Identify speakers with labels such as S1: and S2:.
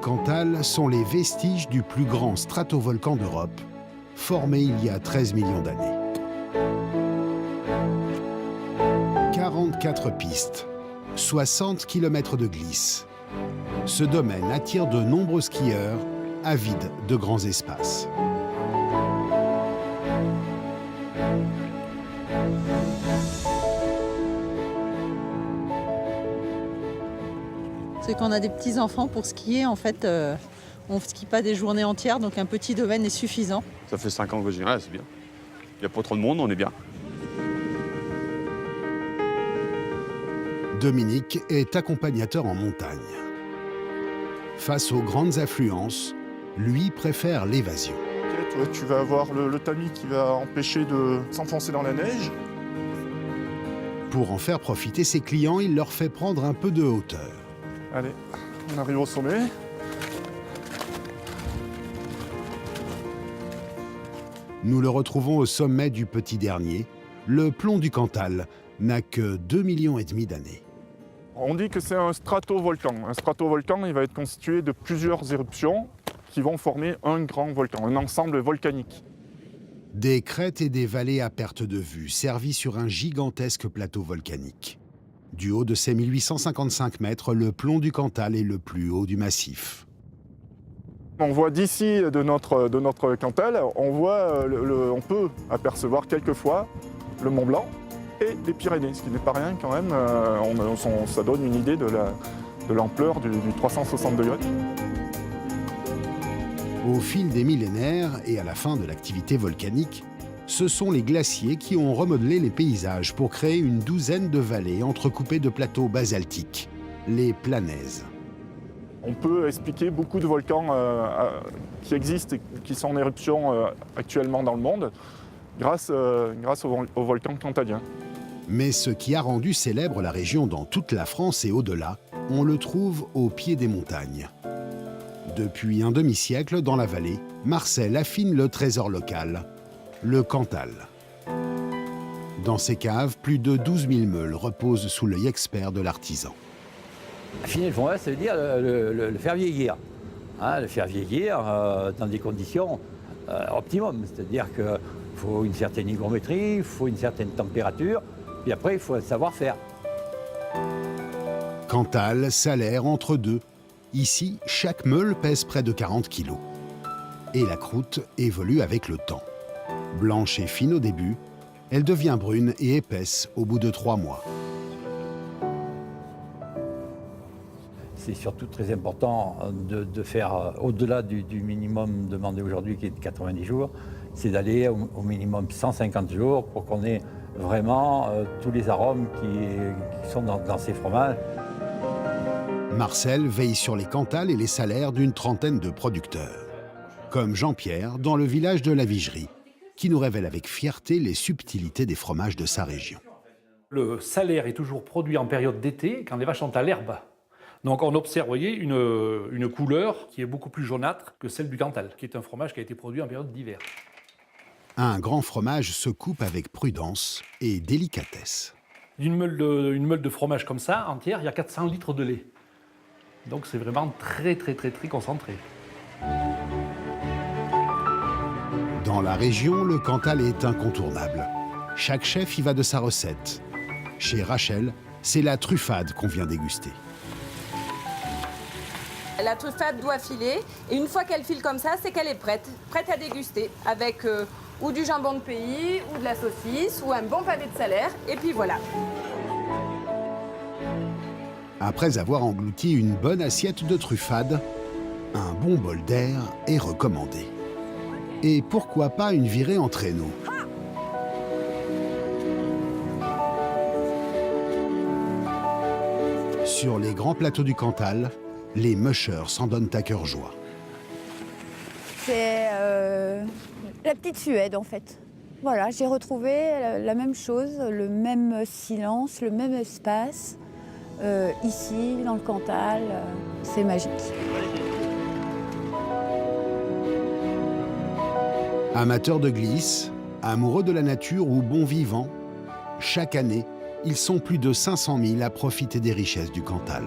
S1: Cantal sont les vestiges du plus grand stratovolcan d'Europe, formé il y a 13 millions d'années. 44 pistes, 60 km de glisse. Ce domaine attire de nombreux skieurs avides de grands espaces.
S2: C'est qu'on a des petits enfants pour skier, en fait, on ne skie pas des journées entières, donc un petit domaine est suffisant.
S3: Ça fait 5 ans que je viens, c'est bien. Il n'y a pas trop de monde, on est bien.
S1: Dominique est accompagnateur en montagne. Face aux grandes affluences, lui préfère l'évasion.
S4: Okay, toi, tu vas avoir le tamis qui va empêcher de s'enfoncer dans la neige.
S1: Pour en faire profiter ses clients, il leur fait prendre un peu de hauteur.
S4: Allez, on arrive au sommet.
S1: Nous le retrouvons au sommet du petit dernier. Le plomb du Cantal n'a que 2,5 millions d'années.
S4: On dit que c'est un stratovolcan. Un stratovolcan, il va être constitué de plusieurs éruptions qui vont former un grand volcan, un ensemble volcanique.
S1: Des crêtes et des vallées à perte de vue, servies sur un gigantesque plateau volcanique. Du haut de ses 1855 mètres, le plomb du Cantal est le plus haut du massif.
S4: On voit d'ici de notre Cantal, on peut apercevoir quelquefois le Mont Blanc et les Pyrénées, ce qui n'est pas rien quand même. Ça donne une idée de l'ampleur du 360 degrés.
S1: Au fil des millénaires et à la fin de l'activité volcanique, ce sont les glaciers qui ont remodelé les paysages pour créer une douzaine de vallées entrecoupées de plateaux basaltiques, les planèzes.
S4: On peut expliquer beaucoup de volcans qui existent et qui sont en éruption actuellement dans le monde grâce au volcan cantalien.
S1: Mais ce qui a rendu célèbre la région dans toute la France et au-delà, on le trouve au pied des montagnes. Depuis un demi-siècle, dans la vallée, Marcel affine le trésor local, le Cantal. Dans ces caves, plus de 12 000 meules reposent sous l'œil expert de l'artisan.
S5: Affiner le fromage, ça veut dire le faire vieillir. Hein, le faire vieillir dans des conditions optimum. C'est-à-dire qu'il faut une certaine hygrométrie, il faut une certaine température, puis après, il faut un savoir-faire.
S1: Cantal, salaire entre deux. Ici, chaque meule pèse près de 40 kilos. Et la croûte évolue avec le temps. Blanche et fine au début, elle devient brune et épaisse au bout de 3 mois.
S5: C'est surtout très important de faire au-delà du minimum demandé aujourd'hui qui est de 90 jours, c'est d'aller au minimum 150 jours pour qu'on ait vraiment tous les arômes qui sont dans ces fromages.
S1: Marcel veille sur les Cantals et les salaires d'une trentaine de producteurs. Comme Jean-Pierre dans le village de la Vigerie, qui nous révèle avec fierté les subtilités des fromages de sa région.
S6: Le salaire est toujours produit en période d'été, quand les vaches sont à l'herbe. Donc on observe, voyez, une couleur qui est beaucoup plus jaunâtre que celle du Cantal, qui est un fromage qui a été produit en période d'hiver.
S1: Un grand fromage se coupe avec prudence et délicatesse.
S6: Une meule de fromage comme ça, entière, il y a 400 litres de lait. Donc c'est vraiment très concentré.
S1: Dans la région, le Cantal est incontournable. Chaque chef y va de sa recette. Chez Rachel, c'est la truffade qu'on vient déguster.
S7: La truffade doit filer, et une fois qu'elle file comme ça, c'est qu'elle est prête à déguster, avec ou du jambon de pays, ou de la saucisse, ou un bon pavé de salaire, et puis voilà.
S1: Après avoir englouti une bonne assiette de truffade, un bon bol d'air est recommandé. Et pourquoi pas une virée en traîneau? Sur les grands plateaux du Cantal, les mushers s'en donnent à cœur joie.
S8: C'est la petite Suède, en fait. Voilà, j'ai retrouvé la même chose, le même silence, le même espace. Ici, dans le Cantal, c'est magique.
S1: Amateurs de glisse, amoureux de la nature ou bons vivants, chaque année, ils sont plus de 500 000 à profiter des richesses du Cantal.